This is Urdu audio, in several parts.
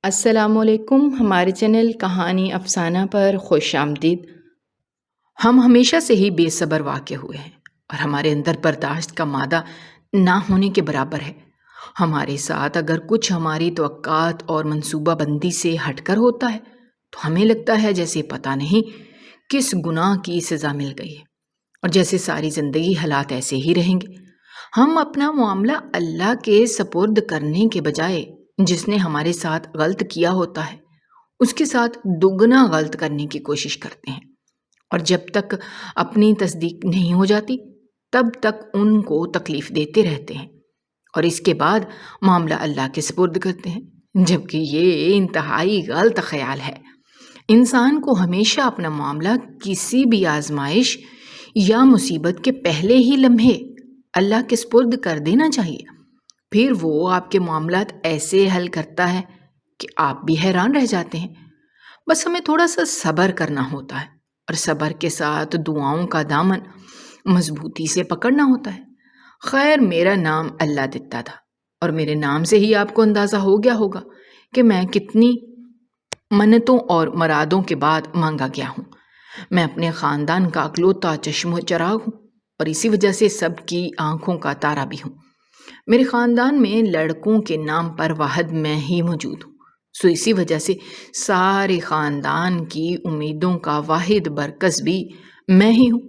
السلام علیکم، ہمارے چینل کہانی افسانہ پر خوش آمدید۔ ہم ہمیشہ سے ہی بے صبر واقع ہوئے ہیں اور ہمارے اندر برداشت کا مادہ نہ ہونے کے برابر ہے۔ ہمارے ساتھ اگر کچھ ہماری توقعات اور منصوبہ بندی سے ہٹ کر ہوتا ہے تو ہمیں لگتا ہے جیسے پتہ نہیں کس گناہ کی سزا مل گئی ہے، اور جیسے ساری زندگی حالات ایسے ہی رہیں گے۔ ہم اپنا معاملہ اللہ کے سپرد کرنے کے بجائے جس نے ہمارے ساتھ غلط کیا ہوتا ہے اس کے ساتھ دگنا غلط کرنے کی کوشش کرتے ہیں، اور جب تک اپنی تصدیق نہیں ہو جاتی تب تک ان کو تکلیف دیتے رہتے ہیں، اور اس کے بعد معاملہ اللہ کے سپرد کرتے ہیں، جبکہ یہ انتہائی غلط خیال ہے۔ انسان کو ہمیشہ اپنا معاملہ کسی بھی آزمائش یا مصیبت کے پہلے ہی لمحے اللہ کے سپرد کر دینا چاہیے، پھر وہ آپ کے معاملات ایسے حل کرتا ہے کہ آپ بھی حیران رہ جاتے ہیں۔ بس ہمیں تھوڑا سا صبر کرنا ہوتا ہے، اور صبر کے ساتھ دعاؤں کا دامن مضبوطی سے پکڑنا ہوتا ہے۔ خیر، میرا نام اللہ دتا تھا، اور میرے نام سے ہی آپ کو اندازہ ہو گیا ہوگا کہ میں کتنی منتوں اور مرادوں کے بعد مانگا گیا ہوں۔ میں اپنے خاندان کا اکلوتا چشم و چراغ ہوں، اور اسی وجہ سے سب کی آنکھوں کا تارا بھی ہوں۔ میرے خاندان میں لڑکوں کے نام پر واحد میں ہی موجود ہوں، سو اسی وجہ سے سارے خاندان کی امیدوں کا واحد برکس بھی میں ہی ہوں۔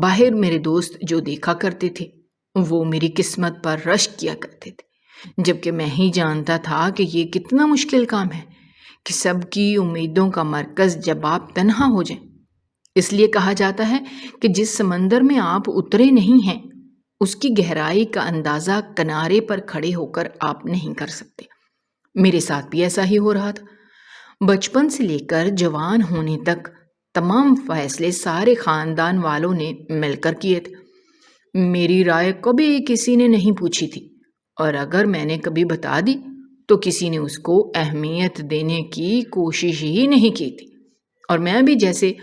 باہر میرے دوست جو دیکھا کرتے تھے وہ میری قسمت پر رشک کیا کرتے تھے، جبکہ میں ہی جانتا تھا کہ یہ کتنا مشکل کام ہے کہ سب کی امیدوں کا مرکز جب آپ تنہا ہو جائیں۔ اس لیے کہا جاتا ہے کہ جس سمندر میں آپ اترے نہیں ہیں اس کی گہرائی کا اندازہ کنارے پر کھڑے ہو کر آپ نہیں کر سکتے۔ میرے ساتھ بھی ایسا ہی ہو رہا تھا۔ بچپن سے لے کر جوان ہونے تک تمام فیصلے سارے خاندان والوں نے مل کر کیے تھے۔ میری رائے کبھی کسی نے نہیں پوچھی تھی، اور اگر میں نے کبھی بتا دی تو کسی نے اس کو اہمیت دینے کی کوشش ہی نہیں کی تھی، اور میں بھی جیسے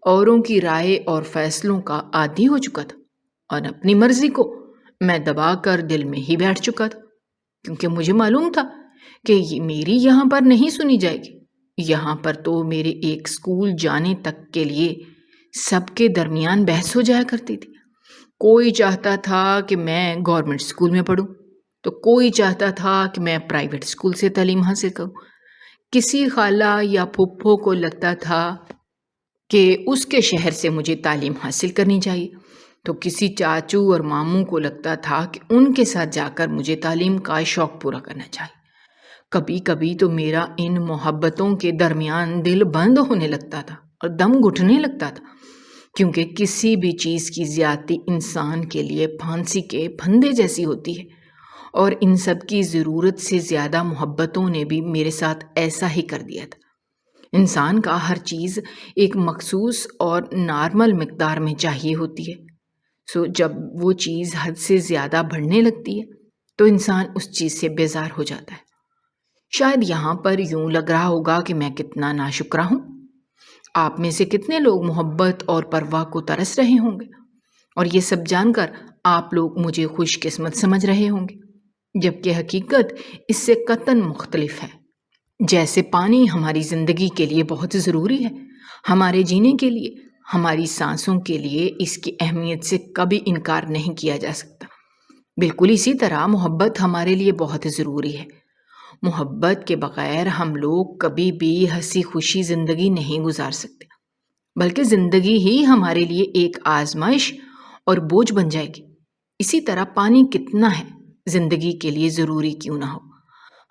اوروں کی رائے اور فیصلوں کا عادی ہو چکا تھا، اور اپنی مرضی کو میں دبا کر دل میں ہی بیٹھ چکا تھا، کیونکہ مجھے معلوم تھا کہ میری یہاں پر نہیں سنی جائے گی۔ یہاں پر تو میرے ایک اسکول جانے تک کے لیے سب کے درمیان بحث ہو جایا کرتی تھی۔ کوئی چاہتا تھا کہ میں گورنمنٹ اسکول میں پڑھوں تو کوئی چاہتا تھا کہ میں پرائیویٹ اسکول سے تعلیم حاصل کروں۔ کسی خالہ یا پھپھو کو لگتا تھا کہ اس کے شہر سے مجھے تعلیم حاصل کرنی چاہیے، تو کسی چاچو اور ماموں کو لگتا تھا کہ ان کے ساتھ جا کر مجھے تعلیم کا شوق پورا کرنا چاہیے۔ کبھی کبھی تو میرا ان محبتوں کے درمیان دل بند ہونے لگتا تھا اور دم گھٹنے لگتا تھا، کیونکہ کسی بھی چیز کی زیادتی انسان کے لیے پھانسی کے پھندے جیسی ہوتی ہے، اور ان سب کی ضرورت سے زیادہ محبتوں نے بھی میرے ساتھ ایسا ہی کر دیا تھا۔ انسان کا ہر چیز ایک مخصوص اور نارمل مقدار میں چاہیے ہوتی ہے، سو جب وہ چیز حد سے زیادہ بڑھنے لگتی ہے تو انسان اس چیز سے بیزار ہو جاتا ہے۔ شاید یہاں پر یوں لگ رہا ہوگا کہ میں کتنا ناشکرا ہوں۔ آپ میں سے کتنے لوگ محبت اور پرواہ کو ترس رہے ہوں گے، اور یہ سب جان کر آپ لوگ مجھے خوش قسمت سمجھ رہے ہوں گے، جبکہ حقیقت اس سے قطعاً مختلف ہے۔ جیسے پانی ہماری زندگی کے لیے بہت ضروری ہے، ہمارے جینے کے لیے، ہماری سانسوں کے لیے اس کی اہمیت سے کبھی انکار نہیں کیا جا سکتا، بالکل اسی طرح محبت ہمارے لیے بہت ضروری ہے۔ محبت کے بغیر ہم لوگ کبھی بھی ہنسی خوشی زندگی نہیں گزار سکتے، بلکہ زندگی ہی ہمارے لیے ایک آزمائش اور بوجھ بن جائے گی۔ اسی طرح پانی کتنا ہے زندگی کے لیے ضروری کیوں نہ ہو،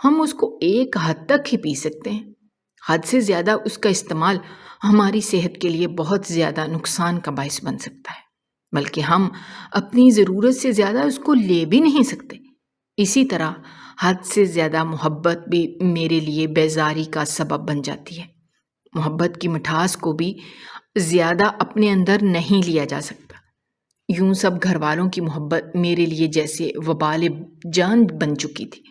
ہم اس کو ایک حد تک ہی پی سکتے ہیں۔ حد سے زیادہ اس کا استعمال ہماری صحت کے لیے بہت زیادہ نقصان کا باعث بن سکتا ہے، بلکہ ہم اپنی ضرورت سے زیادہ اس کو لے بھی نہیں سکتے۔ اسی طرح حد سے زیادہ محبت بھی میرے لیے بیزاری کا سبب بن جاتی ہے۔ محبت کی مٹھاس کو بھی زیادہ اپنے اندر نہیں لیا جا سکتا۔ یوں سب گھر والوں کی محبت میرے لیے جیسے وبال جان بن چکی تھی۔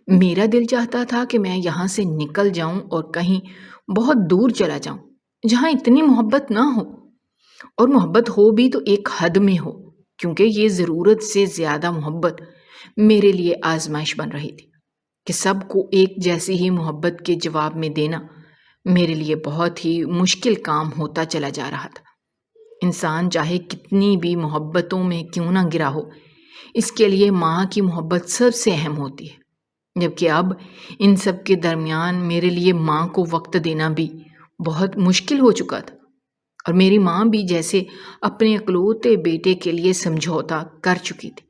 میرا دل چاہتا تھا کہ میں یہاں سے نکل جاؤں اور کہیں بہت دور چلا جاؤں جہاں اتنی محبت نہ ہو، اور محبت ہو بھی تو ایک حد میں ہو، کیونکہ یہ ضرورت سے زیادہ محبت میرے لیے آزمائش بن رہی تھی۔ کہ سب کو ایک جیسی ہی محبت کے جواب میں دینا میرے لیے بہت ہی مشکل کام ہوتا چلا جا رہا تھا۔ انسان چاہے کتنی بھی محبتوں میں کیوں نہ گرا ہو، اس کے لیے ماں کی محبت سب سے اہم ہوتی ہے، جبکہ اب ان سب کے درمیان میرے لیے ماں کو وقت دینا بھی بہت مشکل ہو چکا تھا، اور میری ماں بھی جیسے اپنے اکلوتے بیٹے کے لیے سمجھوتا کر چکی تھی۔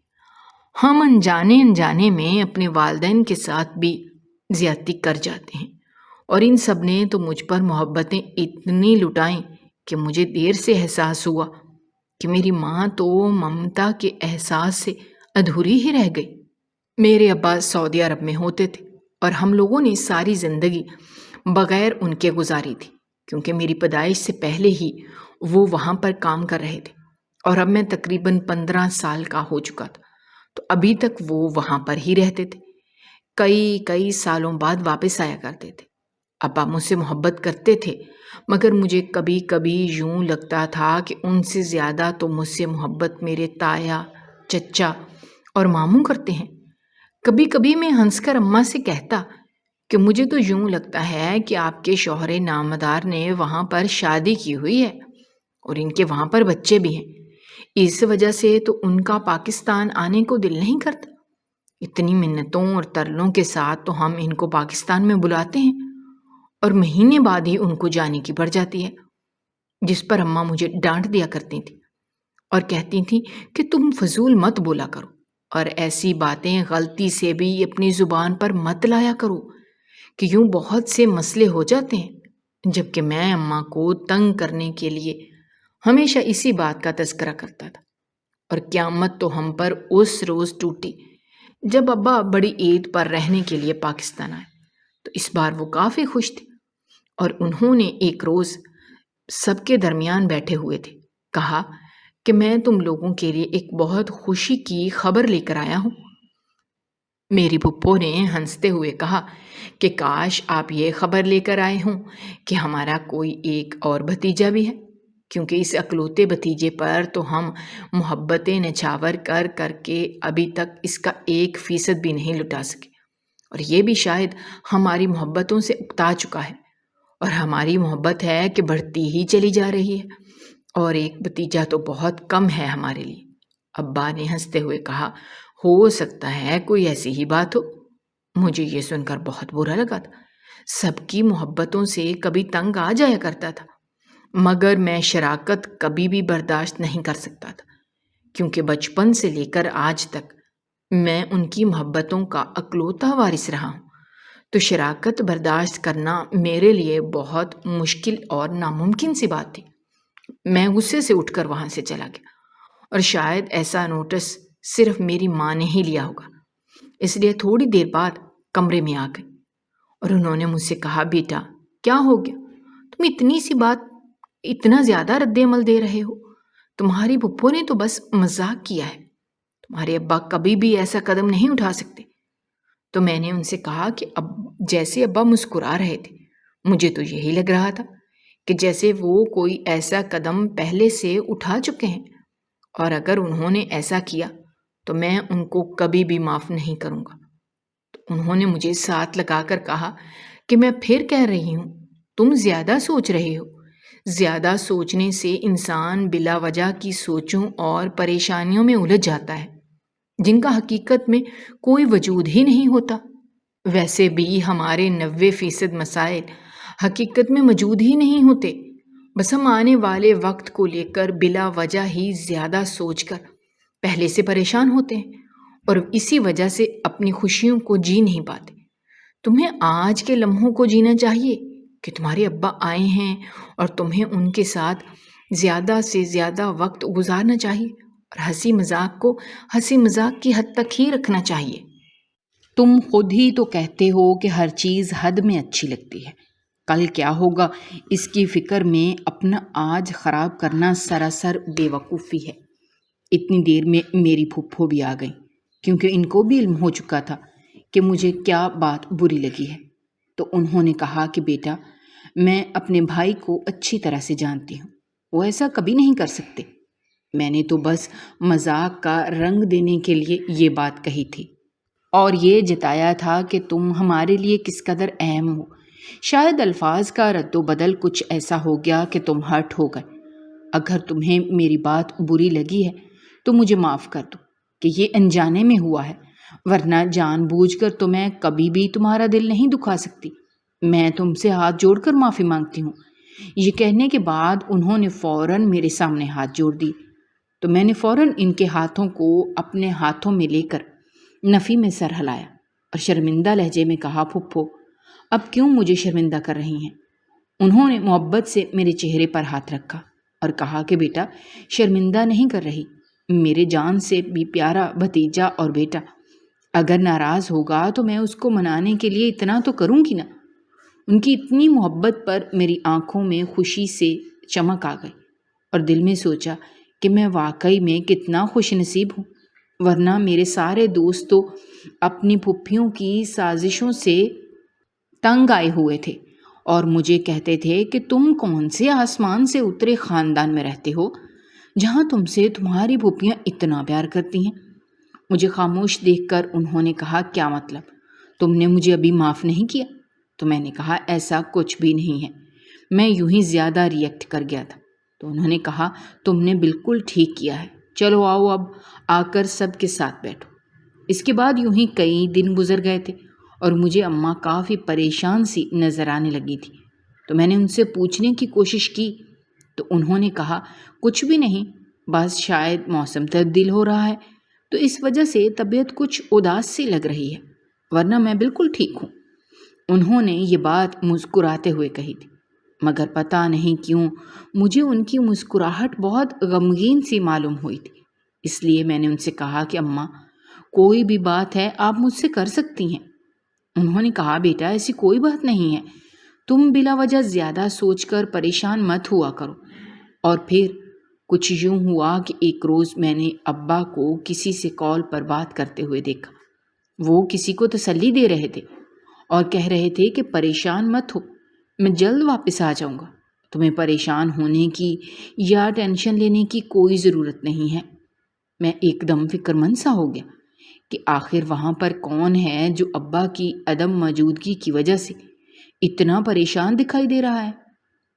ہم انجانے میں اپنے والدین کے ساتھ بھی زیادتی کر جاتے ہیں، اور ان سب نے تو مجھ پر محبتیں اتنی لٹائیں کہ مجھے دیر سے احساس ہوا کہ میری ماں تو ممتا کے احساس سے ادھوری ہی رہ گئی۔ میرے ابا سعودی عرب میں ہوتے تھے، اور ہم لوگوں نے ساری زندگی بغیر ان کے گزاری تھی، کیونکہ میری پیدائش سے پہلے ہی وہ وہاں پر کام کر رہے تھے، اور اب میں تقریباً 15 سال کا ہو چکا تھا، تو ابھی تک وہ وہاں پر ہی رہتے تھے۔ کئی سالوں بعد واپس آیا کرتے تھے۔ ابا مجھ سے محبت کرتے تھے، مگر مجھے کبھی کبھی یوں لگتا تھا کہ ان سے زیادہ تو مجھ سے محبت میرے تایا، چچا اور ماموں کرتے ہیں۔ کبھی کبھی میں ہنس کر اماں سے کہتا کہ مجھے تو یوں لگتا ہے کہ آپ کے شوہر نامدار نے وہاں پر شادی کی ہوئی ہے، اور ان کے وہاں پر بچے بھی ہیں، اس وجہ سے تو ان کا پاکستان آنے کو دل نہیں کرتا۔ اتنی منتوں اور ترلوں کے ساتھ تو ہم ان کو پاکستان میں بلاتے ہیں، اور مہینے بعد ہی ان کو جانے کی پڑ جاتی ہے، جس پر اماں مجھے ڈانٹ دیا کرتی تھیں اور کہتی تھیں کہ تم فضول مت بولا کرو، اور ایسی باتیں غلطی سے بھی اپنی زبان پر مت لایا کرو کہ یوں بہت سے مسئلے ہو جاتے ہیں۔ جبکہ میں اماں کو تنگ کرنے کے لیے ہمیشہ اسی بات کا تذکرہ کرتا تھا، اور قیامت تو ہم پر اس روز ٹوٹی جب ابا بڑی عید پر رہنے کے لیے پاکستان آئے۔ تو اس بار وہ کافی خوش تھے، اور انہوں نے ایک روز سب کے درمیان بیٹھے ہوئے تھے کہا کہ میں تم لوگوں کے لیے ایک بہت خوشی کی خبر لے کر آیا ہوں۔ میری پھپھو نے ہنستے ہوئے کہا کہ کاش آپ یہ خبر لے کر آئے ہوں کہ ہمارا کوئی ایک اور بھتیجا بھی ہے، کیونکہ اس اکلوتے بھتیجے پر تو ہم محبتیں نچھاور کر کر کے ابھی تک اس کا 1% بھی نہیں لٹا سکے، اور یہ بھی شاید ہماری محبتوں سے اکتا چکا ہے، اور ہماری محبت ہے کہ بڑھتی ہی چلی جا رہی ہے، اور ایک بھتیجا تو بہت کم ہے ہمارے لیے۔ ابا نے ہنستے ہوئے کہا، ہو سکتا ہے کوئی ایسی ہی بات ہو۔ مجھے یہ سن کر بہت برا لگا تھا۔ سب کی محبتوں سے کبھی تنگ آ جایا کرتا تھا، مگر میں شراکت کبھی بھی برداشت نہیں کر سکتا تھا، کیونکہ بچپن سے لے کر آج تک میں ان کی محبتوں کا اکلوتا وارث رہا ہوں، تو شراکت برداشت کرنا میرے لیے بہت مشکل اور ناممکن سی بات تھی۔ میں غصے سے اٹھ کر وہاں سے چلا گیا، اور شاید ایسا نوٹس صرف میری ماں نے ہی لیا ہوگا، اس لیے تھوڑی دیر بعد کمرے میں آ گئی، اور انہوں نے مجھ سے کہا، بیٹا کیا ہو گیا؟ تم اتنی سی بات اتنا زیادہ رد عمل دے رہے ہو؟ تمہاری پھپھو نے تو بس مذاق کیا ہے، تمہارے ابا کبھی بھی ایسا قدم نہیں اٹھا سکتے۔ تو میں نے ان سے کہا کہ جیسے ابا مسکرا رہے تھے، مجھے تو یہی لگ رہا تھا کہ جیسے وہ کوئی ایسا قدم پہلے سے اٹھا چکے ہیں، اور اگر انہوں نے ایسا کیا تو میں ان کو کبھی بھی معاف نہیں کروں گا۔ تو انہوں نے مجھے ساتھ لگا کر کہا کہ میں پھر کہہ رہی ہوں، تم زیادہ سوچ رہے ہو۔ زیادہ سوچنے سے انسان بلا وجہ کی سوچوں اور پریشانیوں میں الجھ جاتا ہے، جن کا حقیقت میں کوئی وجود ہی نہیں ہوتا۔ ویسے بھی ہمارے 90% مسائل حقیقت میں موجود ہی نہیں ہوتے، بس ہم آنے والے وقت کو لے کر بلا وجہ ہی زیادہ سوچ کر پہلے سے پریشان ہوتے ہیں، اور اسی وجہ سے اپنی خوشیوں کو جی نہیں پاتے۔ تمہیں آج کے لمحوں کو جینا چاہیے کہ تمہارے ابا آئے ہیں، اور تمہیں ان کے ساتھ زیادہ سے زیادہ وقت گزارنا چاہیے، اور ہنسی مذاق کو ہنسی مذاق کی حد تک ہی رکھنا چاہیے۔ تم خود ہی تو کہتے ہو کہ ہر چیز حد میں اچھی لگتی ہے، کل کیا ہوگا اس کی فکر میں اپنا آج خراب کرنا سراسر بے وقوفی ہے۔ اتنی دیر میں میری پھپھو بھی آ گئیں، کیونکہ ان کو بھی علم ہو چکا تھا کہ مجھے کیا بات بری لگی ہے۔ تو انہوں نے کہا کہ بیٹا، میں اپنے بھائی کو اچھی طرح سے جانتی ہوں، وہ ایسا کبھی نہیں کر سکتے۔ میں نے تو بس مذاق کا رنگ دینے کے لیے یہ بات کہی تھی۔ اور یہ جتایا تھا کہ تم ہمارے لیے کس قدر اہم ہو۔ شاید الفاظ کا رد و بدل کچھ ایسا ہو گیا کہ تم ہرٹ ہو گئے۔ اگر تمہیں میری بات بری لگی ہے تو مجھے معاف کر دو کہ یہ انجانے میں ہوا ہے، ورنہ جان بوجھ کر تو میں کبھی بھی تمہارا دل نہیں دکھا سکتی۔ میں تم سے ہاتھ جوڑ کر معافی مانگتی ہوں۔ یہ کہنے کے بعد انہوں نے فوراً میرے سامنے ہاتھ جوڑ دی، تو میں نے فوراً ان کے ہاتھوں کو اپنے ہاتھوں میں لے کر نفی میں سر ہلایا اور شرمندہ لہجے میں کہا، پھپھو اب کیوں مجھے شرمندہ کر رہی ہیں؟ انہوں نے محبت سے میرے چہرے پر ہاتھ رکھا اور کہا کہ بیٹا شرمندہ نہیں کر رہی، میرے جان سے بھی پیارا بھتیجا اور بیٹا، اگر ناراض ہوگا تو میں اس کو منانے کے لیے اتنا تو کروں گی نا۔ ان کی اتنی محبت پر میری آنکھوں میں خوشی سے چمک آ گئی اور دل میں سوچا کہ میں واقعی میں کتنا خوش نصیب ہوں، ورنہ میرے سارے دوست تو اپنی پھپھیوں کی سازشوں سے تنگ آئے ہوئے تھے اور مجھے کہتے تھے کہ تم کون سے آسمان سے اترے خاندان میں رہتے ہو جہاں تم سے تمہاری پھپھیاں اتنا پیار کرتی ہیں۔ مجھے خاموش دیکھ کر انہوں نے کہا، کیا مطلب، تم نے مجھے ابھی معاف نہیں کیا؟ تو میں نے کہا، ایسا کچھ بھی نہیں ہے، میں یوں ہی زیادہ ریئیکٹ کر گیا تھا۔ تو انہوں نے کہا، تم نے بالکل ٹھیک کیا ہے، چلو آؤ اب آ کر سب کے ساتھ بیٹھو۔ اس کے بعد یوں ہی کئی دن گزر گئے تھے اور مجھے اماں کافی پریشان سی نظر آنے لگی تھی۔ تو میں نے ان سے پوچھنے کی کوشش کی تو انہوں نے کہا، کچھ بھی نہیں، بس شاید موسم تبدیل ہو رہا ہے تو اس وجہ سے طبیعت کچھ اداس سی لگ رہی ہے، ورنہ میں بالکل ٹھیک ہوں۔ انہوں نے یہ بات مسکراتے ہوئے کہی تھی، مگر پتہ نہیں کیوں مجھے ان کی مسکراہٹ بہت غمگین سی معلوم ہوئی تھی۔ اس لیے میں نے ان سے کہا کہ اماں کوئی بھی بات ہے آپ مجھ سے کر سکتی ہیں۔ انہوں نے کہا، بیٹا ایسی کوئی بات نہیں ہے، تم بلا وجہ زیادہ سوچ کر پریشان مت ہوا کرو۔ اور پھر کچھ یوں ہوا کہ ایک روز میں نے ابا کو کسی سے کال پر بات کرتے ہوئے دیکھا۔ وہ کسی کو تسلی دے رہے تھے اور کہہ رہے تھے کہ پریشان مت ہو، میں جلد واپس آ جاؤں گا، تمہیں پریشان ہونے کی یا ٹینشن لینے کی کوئی ضرورت نہیں ہے۔ میں ایک دم فکر مند سا ہو گیا کہ آخر وہاں پر کون ہے جو ابا کی عدم موجودگی کی وجہ سے اتنا پریشان دکھائی دے رہا ہے۔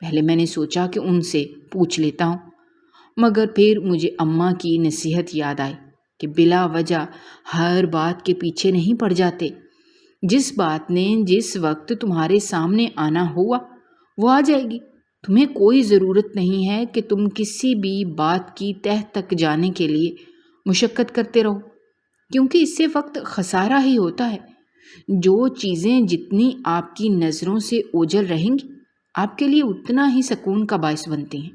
پہلے میں نے سوچا کہ ان سے پوچھ لیتا ہوں، مگر پھر مجھے اماں کی نصیحت یاد آئی کہ بلا وجہ ہر بات کے پیچھے نہیں پڑ جاتے، جس بات نے جس وقت تمہارے سامنے آنا ہوا وہ آ جائے گی، تمہیں کوئی ضرورت نہیں ہے کہ تم کسی بھی بات کی تہ تک جانے کے لیے مشقت کرتے رہو، کیونکہ اس سے وقت خسارہ ہی ہوتا ہے۔ جو چیزیں جتنی آپ کی نظروں سے اوجھل رہیں گی آپ کے لیے اتنا ہی سکون کا باعث بنتی ہیں۔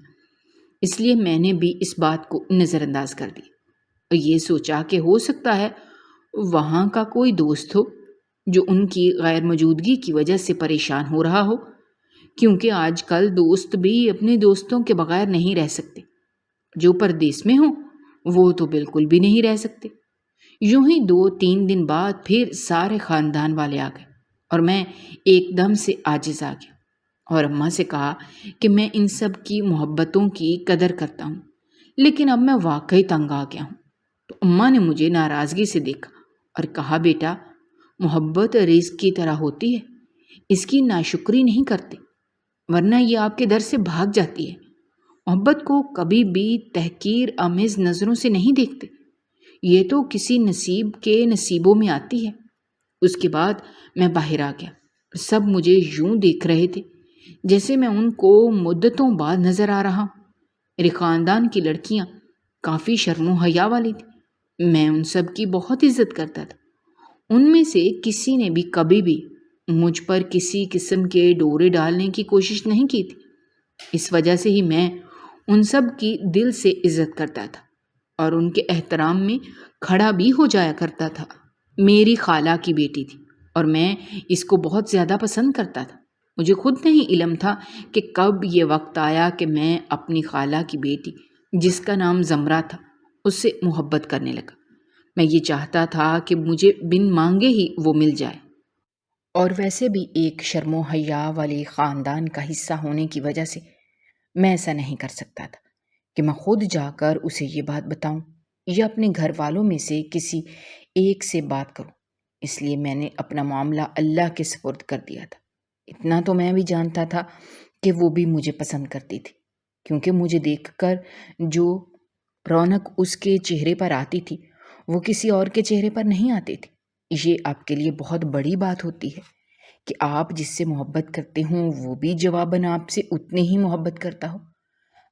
اس لیے میں نے بھی اس بات کو نظر انداز کر دیا اور یہ سوچا کہ ہو سکتا ہے وہاں کا کوئی دوست ہو جو ان کی غیر موجودگی کی وجہ سے پریشان ہو رہا ہو، کیونکہ آج کل دوست بھی اپنے دوستوں کے بغیر نہیں رہ سکتے، جو پردیس میں ہوں وہ تو بالکل بھی نہیں رہ سکتے۔ یوں ہی 2-3 دن بعد پھر سارے خاندان والے آ گئے اور میں ایک دم سے عاجز آ گیا اور اماں سے کہا کہ میں ان سب کی محبتوں کی قدر کرتا ہوں، لیکن اب میں واقعی تنگ آ گیا ہوں۔ تو اماں نے مجھے ناراضگی سے دیکھا اور کہا، بیٹا محبت رزق کی طرح ہوتی ہے، اس کی ناشکری نہیں کرتے، ورنہ یہ آپ کے در سے بھاگ جاتی ہے۔ محبت کو کبھی بھی تحقیر آمیز نظروں سے نہیں دیکھتے، یہ تو کسی نصیب کے نصیبوں میں آتی ہے۔ اس کے بعد میں باہر آ گیا، سب مجھے یوں دیکھ رہے تھے جیسے میں ان کو مدتوں بعد نظر آ رہا ہوں۔ میرے خاندان کی لڑکیاں کافی شرم و حیا والی تھیں، میں ان سب کی بہت عزت کرتا تھا، ان میں سے کسی نے بھی کبھی بھی مجھ پر کسی قسم کے ڈورے ڈالنے کی کوشش نہیں کی تھی۔ اس وجہ سے ہی میں ان سب کی دل سے عزت کرتا تھا اور ان کے احترام میں کھڑا بھی ہو جایا کرتا تھا۔ میری خالہ کی بیٹی تھی اور میں اس کو بہت زیادہ پسند کرتا تھا۔ مجھے خود نہیں علم تھا کہ کب یہ وقت آیا کہ میں اپنی خالہ کی بیٹی جس کا نام زمرہ تھا اس سے محبت کرنے لگا۔ میں یہ چاہتا تھا کہ مجھے بن مانگے ہی وہ مل جائے، اور ویسے بھی ایک شرم و حیا والے خاندان کا حصہ ہونے کی وجہ سے میں ایسا نہیں کر سکتا تھا کہ میں خود جا کر اسے یہ بات بتاؤں یا اپنے گھر والوں میں سے کسی ایک سے بات کروں۔ اس لیے میں نے اپنا معاملہ اللہ کے سپرد کر دیا تھا۔ اتنا تو میں بھی جانتا تھا کہ وہ بھی مجھے پسند کرتی تھی، کیونکہ مجھے دیکھ کر جو رونق اس کے چہرے پر آتی تھی وہ کسی اور کے چہرے پر نہیں آتی تھی۔ یہ آپ کے لیے بہت بڑی بات ہوتی ہے کہ آپ جس سے محبت کرتے ہوں وہ بھی جواباً آپ سے اتنی ہی محبت کرتا ہو۔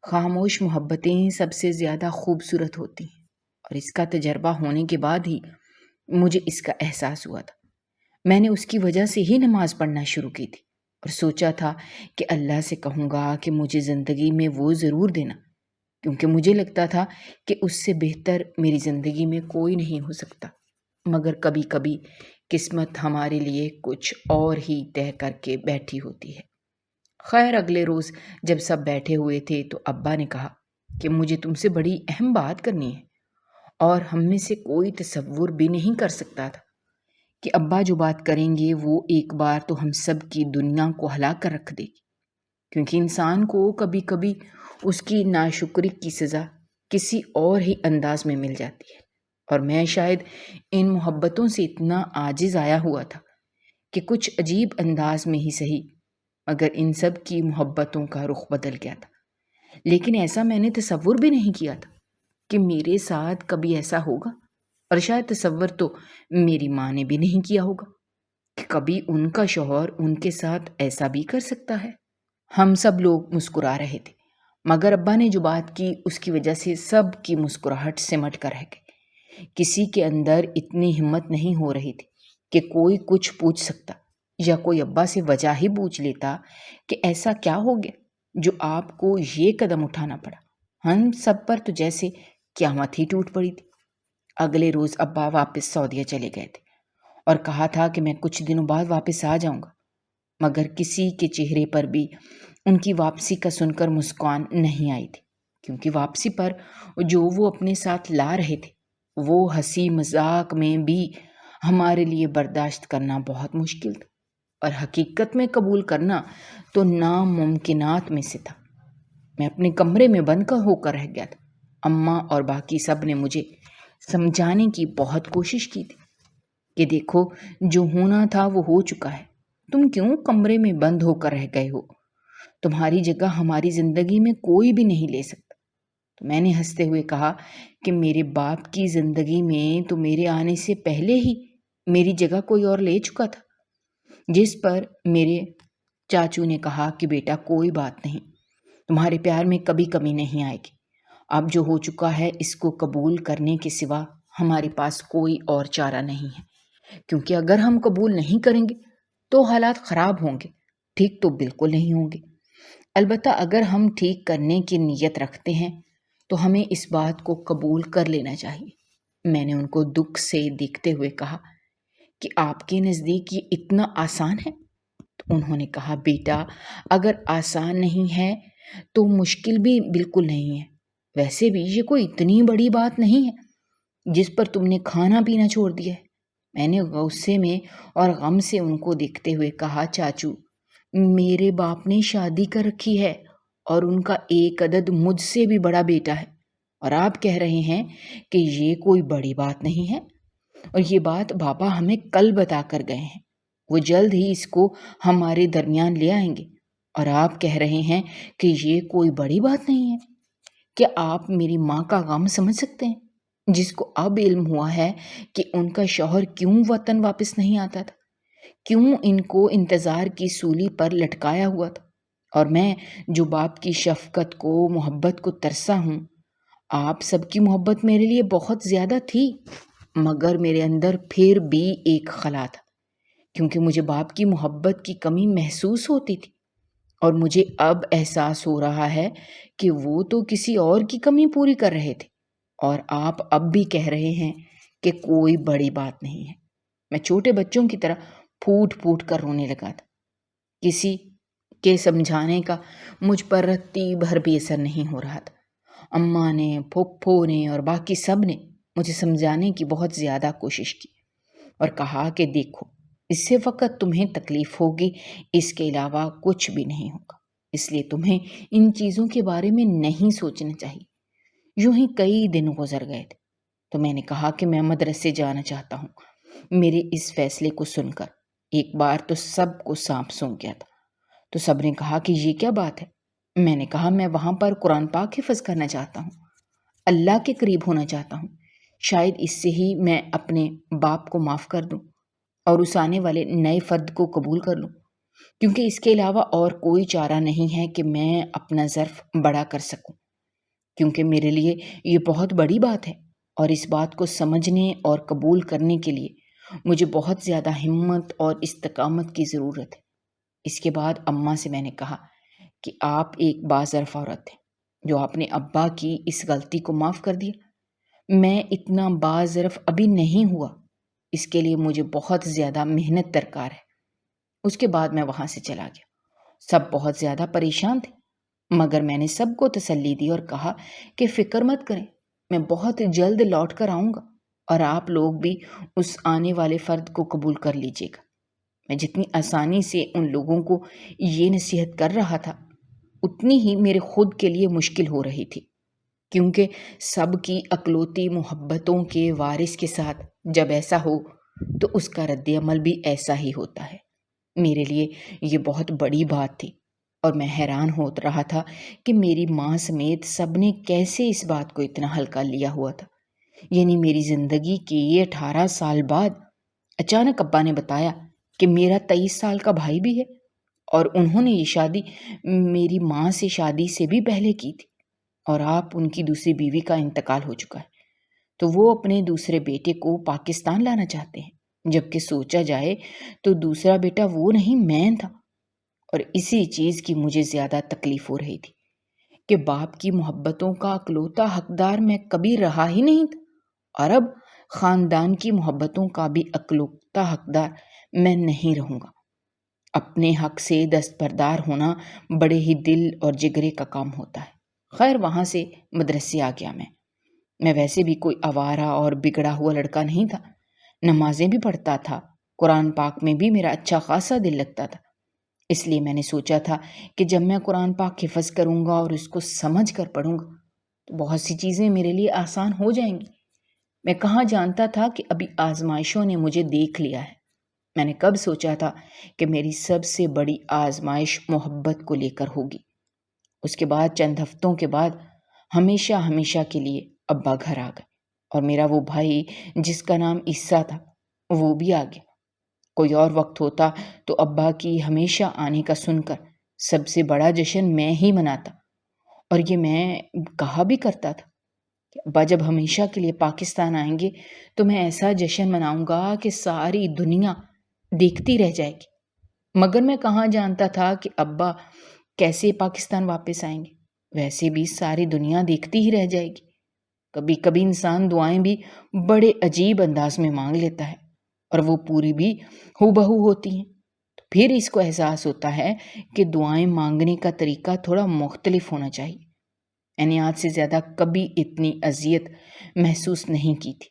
خاموش محبتیں سب سے زیادہ خوبصورت ہوتی ہیں، اور اس کا تجربہ ہونے کے بعد ہی مجھے اس کا احساس ہوا تھا۔ میں نے اس کی وجہ سے ہی نماز پڑھنا شروع کی تھی اور سوچا تھا کہ اللہ سے کہوں گا کہ مجھے زندگی میں وہ ضرور دینا، کیونکہ مجھے لگتا تھا کہ اس سے بہتر میری زندگی میں کوئی نہیں ہو سکتا۔ مگر کبھی کبھی قسمت ہمارے لیے کچھ اور ہی طے کر کے بیٹھی ہوتی ہے۔ خیر، اگلے روز جب سب بیٹھے ہوئے تھے تو ابا نے کہا کہ مجھے تم سے بڑی اہم بات کرنی ہے، اور ہم میں سے کوئی تصور بھی نہیں کر سکتا تھا کہ ابا جو بات کریں گے وہ ایک بار تو ہم سب کی دنیا کو ہلا کر رکھ دے گی، کیونکہ انسان کو کبھی کبھی اس کی ناشکری کی سزا کسی اور ہی انداز میں مل جاتی ہے۔ اور میں شاید ان محبتوں سے اتنا عاجز آیا ہوا تھا کہ کچھ عجیب انداز میں ہی صحیح، مگر ان سب کی محبتوں کا رخ بدل گیا تھا۔ لیکن ایسا میں نے تصور بھی نہیں کیا تھا کہ میرے ساتھ کبھی ایسا ہوگا، اور شاید تصور تو میری ماں نے بھی نہیں کیا ہوگا کہ کبھی ان کا شوہر ان کے ساتھ ایسا بھی کر سکتا ہے۔ ہم سب لوگ مسکرا رہے تھے، مگر ابا نے جو بات کی اس کی وجہ سے سب کی مسکراہٹ سمٹ کر رہ گئی۔ کسی کے اندر اتنی ہمت نہیں ہو رہی تھی کہ کوئی کچھ پوچھ سکتا، یا کوئی ابا سے وجہ ہی پوچھ لیتا کہ ایسا کیا ہو گیا جو آپ کو یہ قدم اٹھانا پڑا۔ ہم سب پر تو جیسے قیامت ہی ٹوٹ پڑی تھی۔ اگلے روز ابا واپس سعودیہ چلے گئے تھے اور کہا تھا کہ میں کچھ دنوں بعد واپس آ جاؤں گا، مگر کسی کے چہرے پر بھی ان کی واپسی کا سن کر مسکان نہیں آئی تھی، کیونکہ واپسی پر جو وہ اپنے ساتھ لا رہے تھے وہ ہنسی مذاق میں بھی ہمارے لیے برداشت کرنا بہت مشکل تھا، اور حقیقت میں قبول کرنا تو ناممکنات میں سے تھا۔ میں اپنے کمرے میں بند ہو کر رہ گیا تھا۔ اماں اور باقی سب نے مجھے سمجھانے کی بہت کوشش کی تھی کہ دیکھو، جو ہونا تھا وہ ہو چکا ہے، تم کیوں کمرے میں بند ہو کر رہ گئے ہو؟ تمہاری جگہ ہماری زندگی میں کوئی بھی نہیں لے سکتا۔ تو میں نے ہنستے ہوئے کہا کہ میرے باپ کی زندگی میں تو میرے آنے سے پہلے ہی میری جگہ کوئی اور لے چکا تھا۔ جس پر میرے چاچو نے کہا کہ بیٹا کوئی بات نہیں، تمہارے پیار میں کبھی کمی نہیں آئے گی۔ اب جو ہو چکا ہے اس کو قبول کرنے کے سوا ہمارے پاس کوئی اور چارہ نہیں ہے، کیونکہ اگر ہم قبول نہیں کریں گے تو حالات خراب ہوں گے، ٹھیک تو بالکل نہیں ہوں گے۔ البتہ اگر ہم ٹھیک کرنے کی نیت رکھتے ہیں تو ہمیں اس بات کو قبول کر لینا چاہیے۔ میں نے ان کو دکھ سے دیکھتے ہوئے کہا کہ آپ کے نزدیک یہ اتنا آسان ہے؟ تو انہوں نے کہا بیٹا، اگر آسان نہیں ہے تو مشکل بھی بالکل نہیں ہے۔ ویسے بھی یہ کوئی اتنی بڑی بات نہیں ہے جس پر تم نے کھانا پینا چھوڑ دیا ہے۔ میں نے غصے میں اور غم سے ان کو دیکھتے ہوئے کہا چاچو، میرے باپ نے شادی کر رکھی ہے اور ان کا ایک عدد مجھ سے بھی بڑا بیٹا ہے، اور آپ کہہ رہے ہیں کہ یہ کوئی بڑی بات نہیں ہے؟ اور یہ بات بابا ہمیں کل بتا کر گئے ہیں، وہ جلد ہی اس کو ہمارے درمیان لے آئیں گے، اور آپ کہہ رہے ہیں کہ یہ کوئی بڑی بات نہیں ہے؟ کیا آپ میری ماں کا غم سمجھ سکتے ہیں، جس کو اب علم ہوا ہے کہ ان کا شوہر کیوں وطن واپس نہیں آتا تھا، کیوں ان کو انتظار کی سولی پر لٹکایا ہوا تھا؟ اور میں جو باپ کی شفقت کو، محبت کو ترسا ہوں، آپ سب کی محبت میرے لیے بہت زیادہ تھی، مگر میرے اندر پھر بھی ایک خلا تھا، کیونکہ مجھے باپ کی محبت کی کمی محسوس ہوتی تھی، اور مجھے اب احساس ہو رہا ہے کہ وہ تو کسی اور کی کمی پوری کر رہے تھے، اور آپ اب بھی کہہ رہے ہیں کہ کوئی بڑی بات نہیں ہے۔ میں چھوٹے بچوں کی طرح پھوٹ پھوٹ کر رونے لگا تھا۔ کسی کے سمجھانے کا مجھ پر رتی بھر بھی اثر نہیں ہو رہا تھا۔ اماں نے، پھپھو نے اور باقی سب نے مجھے سمجھانے کی بہت زیادہ کوشش کی اور کہا کہ دیکھو، اس سے فقط تمہیں تکلیف ہوگی، اس کے علاوہ کچھ بھی نہیں ہوگا، اس لیے تمہیں ان چیزوں کے بارے میں نہیں سوچنا چاہیے۔ یوں ہی کئی دن گزر گئے تھے تو میں نے کہا کہ میں مدرسے جانا چاہتا ہوں میرے اس فیصلے کو سن کر ایک بار تو سب کو سانپ سونگ گیا تھا۔ تو سب نے کہا کہ یہ کیا بات ہے؟ میں نے کہا میں وہاں پر قرآن پاک حفظ کرنا چاہتا ہوں، اللہ کے قریب ہونا چاہتا ہوں، شاید اس سے ہی میں اپنے باپ کو معاف کر دوں اور اس آنے والے نئے فرد کو قبول کر لوں، کیونکہ اس کے علاوہ اور کوئی چارہ نہیں ہے کہ میں اپنا ظرف بڑا کر سکوں، کیونکہ میرے لیے یہ بہت بڑی بات ہے اور اس بات کو سمجھنے اور قبول کرنے کے لیے مجھے بہت زیادہ ہمت اور استقامت کی ضرورت ہے۔ اس کے بعد اماں سے میں نے کہا کہ آپ ایک باظرف عورت ہیں جو آپ نے ابا کی اس غلطی کو معاف کر دیا۔ میں اتنا باظرف ابھی نہیں ہوا، اس کے لیے مجھے بہت زیادہ محنت درکار ہے۔ اس کے بعد میں وہاں سے چلا گیا۔ سب بہت زیادہ پریشان تھے، مگر میں نے سب کو تسلی دی اور کہا کہ فکر مت کریں، میں بہت جلد لوٹ کر آؤں گا اور آپ لوگ بھی اس آنے والے فرد کو قبول کر لیجیے گا۔ میں جتنی آسانی سے ان لوگوں کو یہ نصیحت کر رہا تھا، اتنی ہی میرے خود کے لیے مشکل ہو رہی تھی، کیونکہ سب کی اکلوتی محبتوں کے وارث کے ساتھ جب ایسا ہو تو اس کا رد عمل بھی ایسا ہی ہوتا ہے۔ میرے لیے یہ بہت بڑی بات تھی اور میں حیران ہو رہا تھا کہ میری ماں سمیت سب نے کیسے اس بات کو اتنا ہلکا لیا ہوا تھا۔ یعنی میری زندگی کے 18 سال بعد اچانک ابا نے بتایا کہ میرا 23 سال کا بھائی بھی ہے اور انہوں نے یہ شادی میری ماں سے شادی سے بھی پہلے کی تھی اور آپ ان کی دوسری بیوی کا انتقال ہو چکا ہے، تو وہ اپنے دوسرے بیٹے کو پاکستان لانا چاہتے ہیں، جبکہ سوچا جائے تو دوسرا بیٹا وہ نہیں میں تھا۔ اور اسی چیز کی مجھے زیادہ تکلیف ہو رہی تھی کہ باپ کی محبتوں کا اکلوتا حقدار میں کبھی رہا ہی نہیں تھا، اور اب خاندان کی محبتوں کا بھی اکلوتا حقدار میں نہیں رہوں گا۔ اپنے حق سے دستبردار ہونا بڑے ہی دل اور جگرے کا کام ہوتا ہے۔ خیر وہاں سے مدرسے آ گیا میں ویسے بھی کوئی آوارہ اور بگڑا ہوا لڑکا نہیں تھا، نمازیں بھی پڑھتا تھا، قرآن پاک میں بھی میرا اچھا خاصا دل لگتا تھا۔ اس لیے میں نے سوچا تھا کہ جب میں قرآن پاک حفظ کروں گا اور اس کو سمجھ کر پڑھوں گا تو بہت سی چیزیں میرے لیے آسان ہو جائیں گی۔ میں کہاں جانتا تھا کہ ابھی آزمائشوں نے مجھے دیکھ لیا ہے۔ میں نے کب سوچا تھا کہ میری سب سے بڑی آزمائش محبت کو لے کر ہوگی۔ اس کے بعد چند ہفتوں کے بعد ہمیشہ کے لیے ابا گھر آ گئے اور میرا وہ بھائی جس کا نام عیسیٰ تھا وہ بھی آ گیا۔ کوئی اور وقت ہوتا تو ابا کی ہمیشہ آنے کا سن کر سب سے بڑا جشن میں ہی مناتا، اور یہ میں کہا بھی کرتا تھا کہ ابا جب ہمیشہ کے لیے پاکستان آئیں گے تو میں ایسا جشن مناؤں گا کہ ساری دنیا دیکھتی رہ جائے گی۔ مگر میں کہاں جانتا تھا کہ ابا کیسے پاکستان واپس آئیں گے، ویسے بھی ساری دنیا دیکھتی ہی رہ جائے گی۔ کبھی کبھی انسان دعائیں بھی بڑے عجیب انداز میں مانگ لیتا ہے اور وہ پوری بھی ہو بہو ہوتی ہیں، تو پھر اس کو احساس ہوتا ہے کہ دعائیں مانگنے کا طریقہ تھوڑا مختلف ہونا چاہیے۔ میں نے آج سے زیادہ کبھی اتنی اذیت محسوس نہیں کی تھی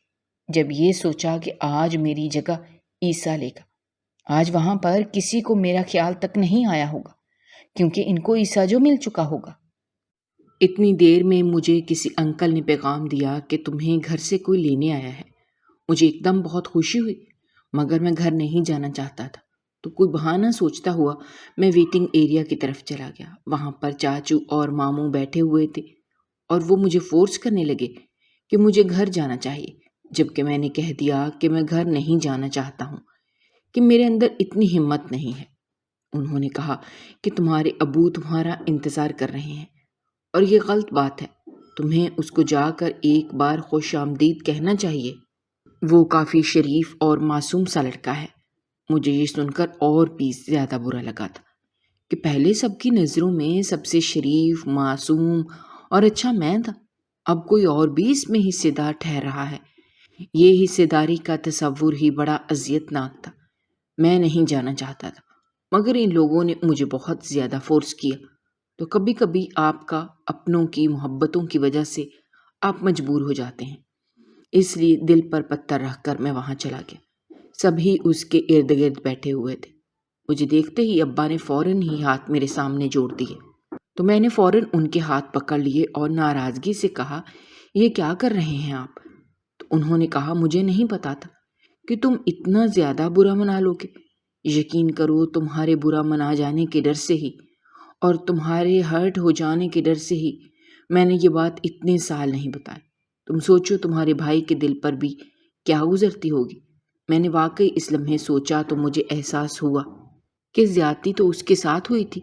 جب یہ سوچا کہ آج میری جگہ عیسیٰ لے گا۔ آج وہاں پر کسی کو میرا خیال تک نہیں آیا ہوگا کیونکہ ان کو عیسیٰ جو مل چکا ہوگا۔ اتنی دیر میں مجھے کسی انکل نے پیغام دیا کہ تمہیں گھر سے کوئی لینے آیا ہے۔ مجھے ایک دم بہت خوشی ہوئی، مگر میں گھر نہیں جانا چاہتا تھا، تو کوئی بہانہ سوچتا ہوا میں ویٹنگ ایریا کی طرف چلا گیا۔ وہاں پر چاچو اور ماموں بیٹھے ہوئے تھے اور وہ مجھے فورس کرنے لگے کہ مجھے گھر جانا چاہیے، جبکہ میں نے کہہ دیا کہ میں گھر نہیں جانا چاہتا ہوں، کہ میرے اندر اتنی ہمت نہیں ہے۔ انہوں نے کہا کہ تمہارے ابو تمہارا انتظار کر رہے ہیں اور یہ غلط بات ہے، تمہیں اس کو جا کر ایک بار خوش آمدید کہنا چاہیے۔ وہ کافی شریف اور معصوم سا لڑکا ہے۔ مجھے یہ سن کر اور بھی زیادہ برا لگا تھا کہ پہلے سب کی نظروں میں سب سے شریف، معصوم اور اچھا میں تھا، اب کوئی اور بھی اس میں حصے دار ٹھہر رہا ہے۔ یہ حصے داری کا تصور ہی بڑا اذیت ناک تھا۔ میں نہیں جانا چاہتا تھا، مگر ان لوگوں نے مجھے بہت زیادہ فورس کیا، تو کبھی کبھی آپ کا اپنوں کی محبتوں کی وجہ سے آپ مجبور ہو جاتے ہیں۔ اس لیے دل پر پتھر رکھ کر میں وہاں چلا گیا۔ سبھی اس کے ارد گرد بیٹھے ہوئے تھے۔ مجھے دیکھتے ہی ابا نے فوراً ہی ہاتھ میرے سامنے جوڑ دیے، تو میں نے فوراً ان کے ہاتھ پکڑ لیے اور ناراضگی سے کہا، یہ کیا کر رہے ہیں آپ؟ تو انہوں نے کہا، مجھے نہیں پتا تھا کہ تم اتنا زیادہ برا منا لو گے۔ یقین کرو تمہارے برا منا جانے کے ڈر سے ہی اور تمہارے ہرٹ ہو جانے کے ڈر سے ہی میں نے یہ بات اتنے سال نہیں بتائی۔ تم سوچو تمہارے بھائی کے دل پر بھی کیا گزرتی ہوگی۔ میں نے واقعی اس لمحے سوچا تو مجھے احساس ہوا کہ زیادتی تو اس کے ساتھ ہوئی تھی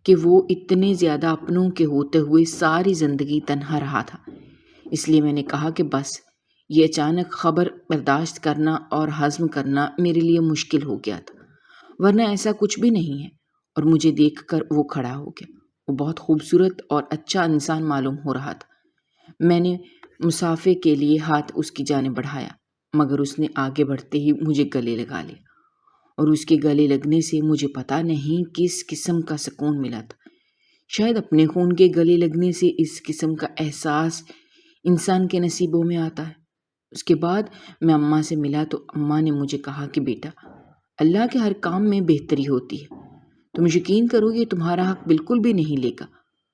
کہ وہ اتنے زیادہ اپنوں کے ہوتے ہوئے ساری زندگی تنہا رہا تھا۔ اس لیے میں نے کہا کہ بس یہ اچانک خبر برداشت کرنا اور ہضم کرنا میرے لیے مشکل ہو گیا تھا، ورنہ ایسا کچھ بھی نہیں ہے۔ اور مجھے دیکھ کر وہ کھڑا ہو گیا۔ وہ بہت خوبصورت اور اچھا انسان معلوم ہو رہا تھا۔ میں نے مسافے کے لیے ہاتھ اس کی جانب بڑھایا، مگر اس نے آگے بڑھتے ہی مجھے گلے لگا لیا، اور اس کے گلے لگنے سے مجھے پتہ نہیں کس قسم کا سکون ملا تھا۔ شاید اپنے خون کے گلے لگنے سے اس قسم کا احساس انسان کے نصیبوں میں آتا ہے۔ اس کے بعد میں اماں سے ملا تو اماں نے مجھے کہا کہ بیٹا، اللہ کے ہر کام میں بہتری ہوتی ہے۔ تم یقین کرو یہ تمہارا حق بالکل بھی نہیں لے گا،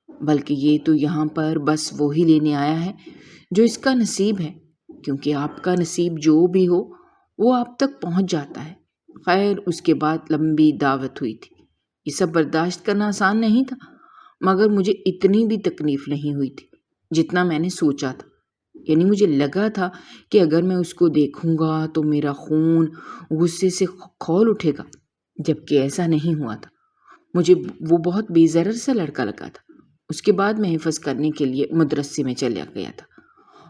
بلکہ یہ تو یہاں پر بس وہی لینے آیا ہے جو اس کا نصیب ہے، کیونکہ آپ کا نصیب جو بھی ہو وہ آپ تک پہنچ جاتا ہے۔ خیر، اس کے بعد لمبی دعوت ہوئی تھی۔ یہ سب برداشت کرنا آسان نہیں تھا، مگر مجھے اتنی بھی تکلیف نہیں ہوئی تھی جتنا میں نے سوچا تھا۔ یعنی مجھے لگا تھا کہ اگر میں اس کو دیکھوں گا تو میرا خون غصے سے کھول اٹھے گا، جبکہ ایسا نہیں ہوا تھا۔ مجھے وہ بہت بے ضرر سا لڑکا لگا تھا۔ اس کے بعد میں حفظ کرنے کے لیے مدرسے میں چلا گیا تھا،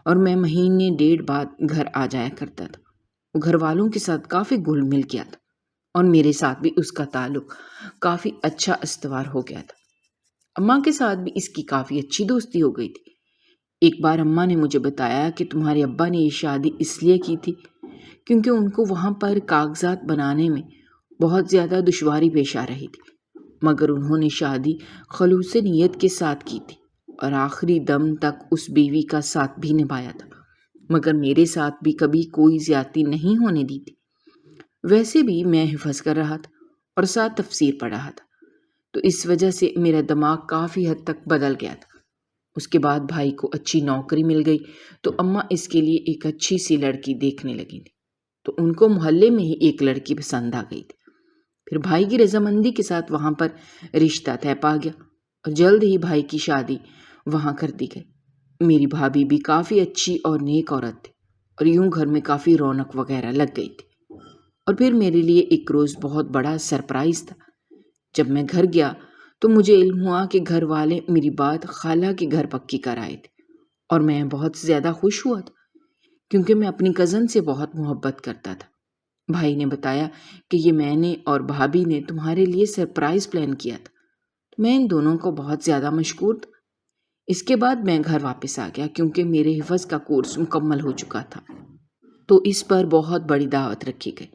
اور میں مہینے ڈیڑھ بعد گھر آ جایا کرتا تھا۔ وہ گھر والوں کے ساتھ کافی گھل مل گیا تھا، اور میرے ساتھ بھی اس کا تعلق کافی اچھا استوار ہو گیا تھا۔ اماں کے ساتھ بھی اس کی کافی اچھی دوستی ہو گئی تھی۔ ایک بار اماں نے مجھے بتایا کہ تمہارے ابا نے یہ شادی اس لیے کی تھی کیونکہ ان کو وہاں پر کاغذات بنانے میں بہت زیادہ دشواری پیش آ رہی تھی، مگر انہوں نے شادی خلوص نیت کے ساتھ کی تھی اور آخری دم تک اس بیوی کا ساتھ بھی نبھایا تھا، مگر میرے ساتھ بھی کبھی کوئی زیادتی نہیں ہونے دی تھی۔ ویسے بھی میں حفظ کر رہا تھا اور ساتھ تفسیر پڑھ رہا تھا، تو اس وجہ سے میرا دماغ کافی حد تک بدل گیا تھا۔ اس کے بعد بھائی کو اچھی نوکری مل گئی تو اماں اس کے لیے ایک اچھی سی لڑکی دیکھنے لگی تھی، تو ان کو محلے میں ہی ایک لڑکی پسند آ گئی تھی۔ پھر بھائی کی رضامندی کے ساتھ وہاں پر رشتہ طے پا گیا اور جلد ہی بھائی کی شادی وہاں کر دی گئی۔ میری بھابھی بھی کافی اچھی اور نیک عورت تھی، اور یوں گھر میں کافی رونق وغیرہ لگ گئی تھی۔ اور پھر میرے لیے ایک روز بہت بڑا سرپرائز تھا۔ جب میں گھر گیا تو مجھے علم ہوا کہ گھر والے میری بات خالہ کے گھر پکی کر آئے تھے، اور میں بہت زیادہ خوش ہوا تھا کیونکہ میں اپنی کزن سے بہت محبت کرتا تھا۔ بھائی نے بتایا کہ یہ میں نے اور بھابھی نے تمہارے لیے سرپرائز پلان کیا تھا۔ میں ان دونوں کو بہت زیادہ مشکور تھا۔ اس کے بعد میں گھر واپس آ گیا کیونکہ میرے حفظ کا کورس مکمل ہو چکا تھا، تو اس پر بہت بڑی دعوت رکھی گئی۔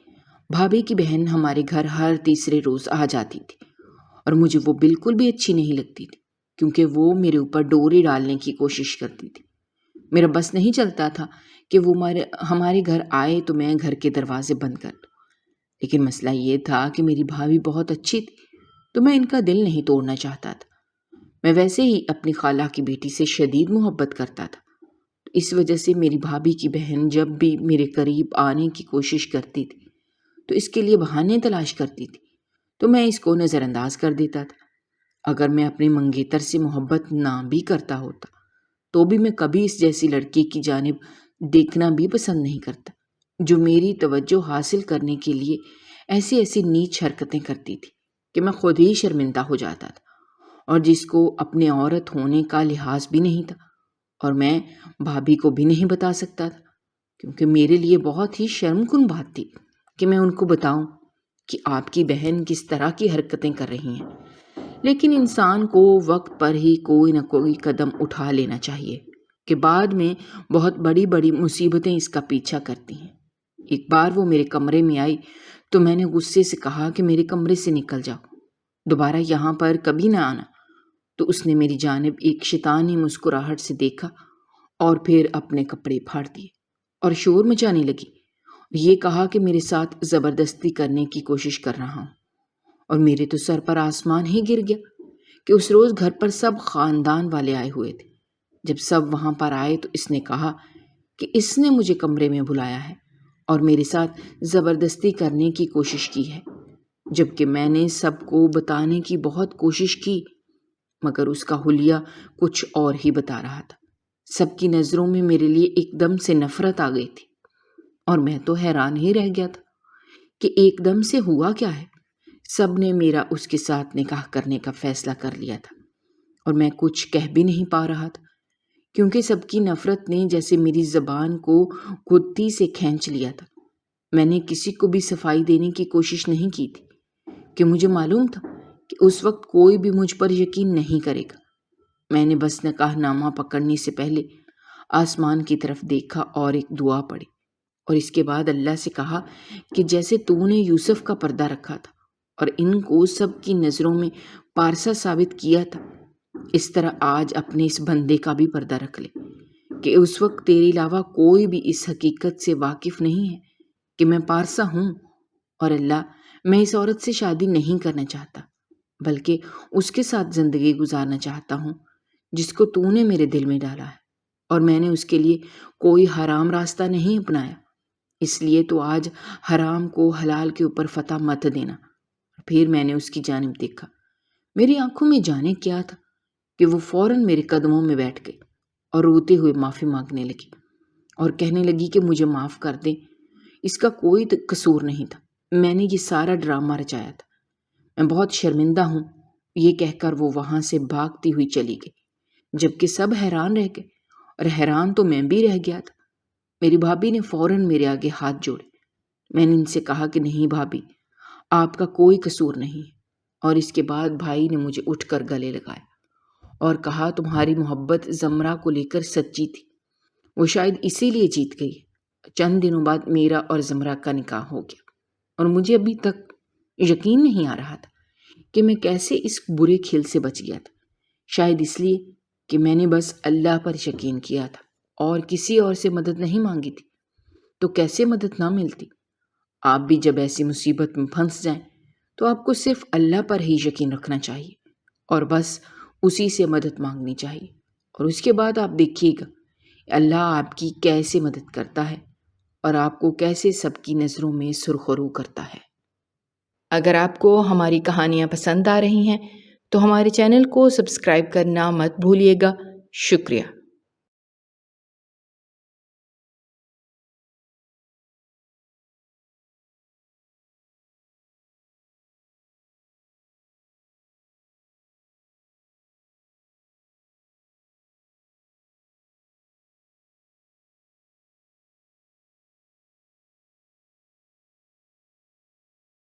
بھابھی کی بہن ہمارے گھر ہر تیسرے روز آ جاتی تھی، اور مجھے وہ بالکل بھی اچھی نہیں لگتی تھی کیونکہ وہ میرے اوپر ڈوری ڈالنے کی کوشش کرتی تھی۔ میرا بس نہیں چلتا تھا کہ وہ ہمارے گھر آئے تو میں گھر کے دروازے بند کر دوں، لیکن مسئلہ یہ تھا کہ میری بھابھی بہت اچھی تھی تو میں ان کا دل نہیں توڑنا چاہتا تھا۔ میں ویسے ہی اپنی خالہ کی بیٹی سے شدید محبت کرتا تھا، اس وجہ سے میری بھابھی کی بہن جب بھی میرے قریب آنے کی کوشش کرتی تھی تو اس کے لیے بہانے تلاش کرتی تھی، تو میں اس کو نظر انداز کر دیتا تھا۔ اگر میں اپنے منگیتر سے محبت نہ بھی کرتا ہوتا تو بھی میں کبھی اس جیسی لڑکی کی جانب دیکھنا بھی پسند نہیں کرتا جو میری توجہ حاصل کرنے کے لیے ایسی ایسی نیچ حرکتیں کرتی تھی کہ میں خود ہی شرمندہ ہو جاتا تھا، اور جس کو اپنے عورت ہونے کا لحاظ بھی نہیں تھا، اور میں بھابھی کو بھی نہیں بتا سکتا تھا کیونکہ میرے لیے بہت ہی شرم کن بات تھی کہ میں ان کو بتاؤں کہ آپ کی بہن کس طرح کی حرکتیں کر رہی ہیں۔ لیکن انسان کو وقت پر ہی کوئی نہ کوئی قدم اٹھا لینا چاہیے کہ بعد میں بہت بڑی بڑی مصیبتیں اس کا پیچھا کرتی ہیں۔ ایک بار وہ میرے کمرے میں آئی تو میں نے غصے سے کہا کہ میرے کمرے سے نکل جاؤ، دوبارہ یہاں پر کبھی نہ آنا۔ تو اس نے میری جانب ایک شیطانی مسکراہٹ سے دیکھا اور پھر اپنے کپڑے پھاڑ دیے اور شور مچانے لگی، یہ کہا کہ میرے ساتھ زبردستی کرنے کی کوشش کر رہا ہوں، اور میرے تو سر پر آسمان ہی گر گیا کہ اس روز گھر پر سب خاندان والے آئے ہوئے تھے۔ جب سب وہاں پر آئے تو اس نے کہا کہ اس نے مجھے کمرے میں بلایا ہے اور میرے ساتھ زبردستی کرنے کی کوشش کی ہے، جبکہ میں نے سب کو بتانے کی بہت کوشش کی، مگر اس کا حلیہ کچھ اور ہی بتا رہا تھا۔ سب کی نظروں میں میرے لیے ایک دم سے نفرت آ گئی تھی، اور میں تو حیران ہی رہ گیا تھا کہ ایک دم سے ہوا کیا ہے۔ سب نے میرا اس کے ساتھ نکاح کرنے کا فیصلہ کر لیا تھا، اور میں کچھ کہہ بھی نہیں پا رہا تھا، کیونکہ سب کی نفرت نے جیسے میری زبان کو خودی سے کھینچ لیا تھا۔ میں نے کسی کو بھی صفائی دینے کی کوشش نہیں کی تھی، کہ مجھے معلوم تھا کہ اس وقت کوئی بھی مجھ پر یقین نہیں کرے گا۔ میں نے بس نکاح نامہ پکڑنے سے پہلے آسمان کی طرف دیکھا اور ایک دعا پڑھی، اور اس کے بعد اللہ سے کہا کہ جیسے تو نے یوسف کا پردہ رکھا تھا اور ان کو سب کی نظروں میں پارسا ثابت کیا تھا، اس طرح آج اپنے اس بندے کا بھی پردہ رکھ لے، کہ اس وقت تیرے علاوہ کوئی بھی اس حقیقت سے واقف نہیں ہے کہ میں پارسا ہوں، اور اللہ، میں اس عورت سے شادی نہیں کرنا چاہتا، بلکہ اس کے ساتھ زندگی گزارنا چاہتا ہوں جس کو تو نے میرے دل میں ڈالا ہے، اور میں نے اس کے لیے کوئی حرام راستہ نہیں اپنایا، اس لیے تو آج حرام کو حلال کے اوپر فتح مت دینا۔ پھر میں نے اس کی جانب دیکھا، میری آنکھوں میں جانے کیا تھا کہ وہ فوراً میرے قدموں میں بیٹھ گئی اور روتے ہوئے معافی مانگنے لگی، اور کہنے لگی کہ مجھے معاف کر دیں، اس کا کوئی قصور نہیں تھا، میں نے یہ سارا ڈرامہ رچایا تھا، میں بہت شرمندہ ہوں۔ یہ کہہ کر وہ وہاں سے بھاگتی ہوئی چلی گئی، جبکہ سب حیران رہ گئے، اور حیران تو میں بھی رہ گیا تھا۔ میری بھابھی نے فوراً میرے آگے ہاتھ جوڑے۔ میں نے ان سے کہا کہ نہیں بھابھی، آپ کا کوئی قصور نہیں ہے، اور اس کے بعد بھائی نے مجھے اٹھ کر گلے لگایا اور کہا تمہاری محبت زمرہ کو لے کر سچی تھی، وہ شاید اسی لیے جیت گئی۔ چند دنوں بعد میرا اور زمرہ کا نکاح ہو گیا، اور مجھے ابھی تک یقین نہیں آ رہا تھا کہ میں کیسے اس برے کھیل سے بچ گیا تھا، شاید اس لیے کہ میں نے بس اللہ پر یقین کیا تھا اور کسی اور سے مدد نہیں مانگی تھی، تو کیسے مدد نہ ملتی۔ آپ بھی جب ایسی مصیبت میں پھنس جائیں تو آپ کو صرف اللہ پر ہی یقین رکھنا چاہیے، اور بس اسی سے مدد مانگنی چاہیے، اور اس کے بعد آپ دیکھیے گا اللہ آپ کی کیسے مدد کرتا ہے اور آپ کو کیسے سب کی نظروں میں سرخرو کرتا ہے۔ اگر آپ کو ہماری کہانیاں پسند آ رہی ہیں تو ہمارے چینل کو سبسکرائب کرنا مت بھولیے گا۔ شکریہ۔